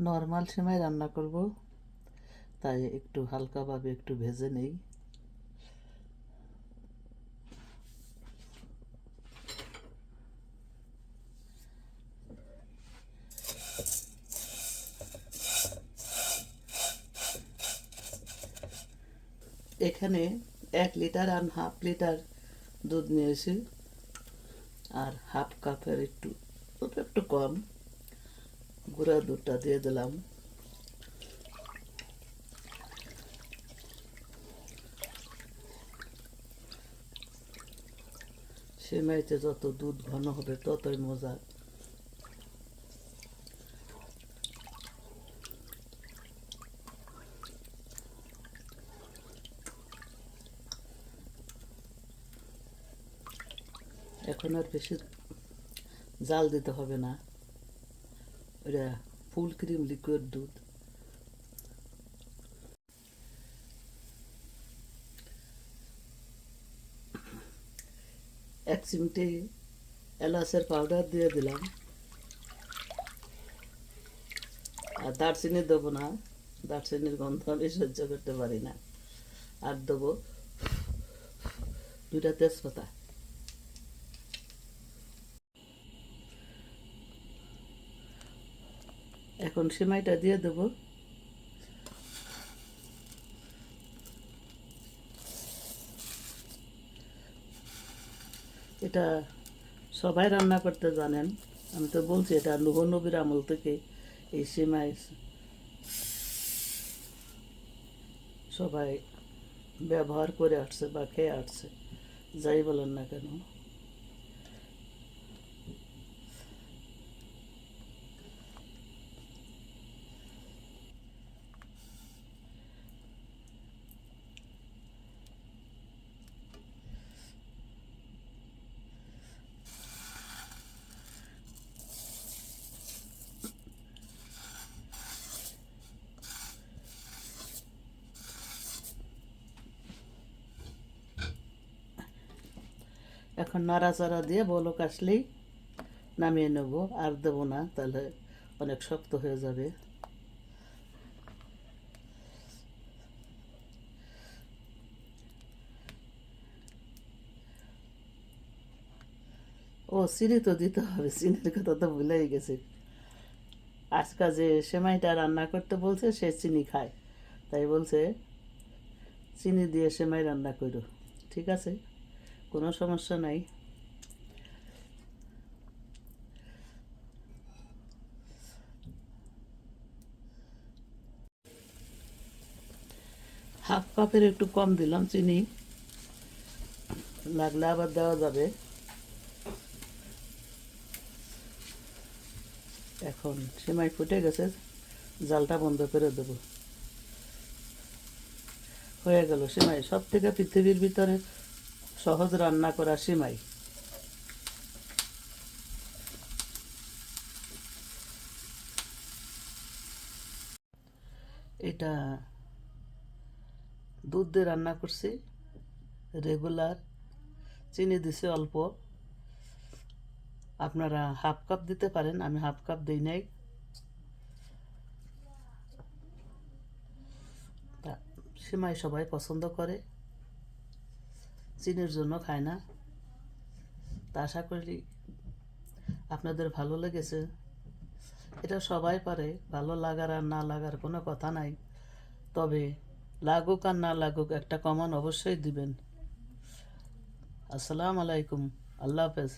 Normal সেমাই রান্না করব, তাই একটু হালকাভাবে একটু ভেজে নেই। এখানে 1 লিটার আর হাফ লিটার দুধ নিয়েছি, আর হাফ কাপের একটু একটু কম গুঁড়া দুধটা দিয়ে দিলাম। সেমাইতে যত দুধ ঘন হবে ততই মজা। এখন আর বেশি জাল দিতে হবে না, এটা ফুল ক্রিম লিকুইড দুধ। 1 চিমটি এলাচের পাউডার দিয়ে দিলাম, আর দারচিনি দেবো না, দারচিনির গন্ধ আমি সহ্য করতে পারি না। আর দেবো 2টা তেজপাতা। এখন সেমাইটা দিয়ে দেবো। এটা সবাই রান্না করতে জানেন, আমি তো বলছি এটা নূহ নবীর আমল থেকে এই সেমাই সবাই ব্যবহার করে আসছে বা খেয়ে আসছে, যাই বলেন না কেন। এখন নাড়াচাড়া দিয়ে বলক আসলেই নামিয়ে নেব, আর দেবো না, তাহলে অনেক শক্ত হয়ে যাবে। ও চিনি তো দিতে হবে, চিনির কথা তো ভুলেই গেছি। আজকে যে সেমাইটা রান্না করতে বলছে সে চিনি খায়, তাই বলছে চিনি দিয়ে সেমাই রান্না করো। ঠিক আছে, কোনো সমস্যা নাই। হাফ কাপের একটু কম দিলাম চিনি, লাগলে আবার দেওয়া যাবে। এখন সেমাই ফুটে গেছে, জালটা বন্ধ করে দেবো। হয়ে গেল সেমাই, সব থেকে পৃথিবীর ভিতরে সহজ রান্না করা সেমাই। এটা দুধ দিয়ে রান্না করছি, রেগুলার, চিনি দিছি অল্প। আপনারা হাফ কাপ দিতে পারেন, আমি হাফ কাপ দিই নাই। তা সেমাই সবাই পছন্দ করে, চিনির জন্য খায় না। তা আশা করি আপনাদের ভালো লেগেছে। এটা সবাই পারে, ভালো লাগার আর না লাগার কোনো কথা নাই, তবে লাগুক আর না লাগুক একটা কমন অবশ্যই দিবেন। আসসালামু আলাইকুম, আল্লাহ হাফেজ।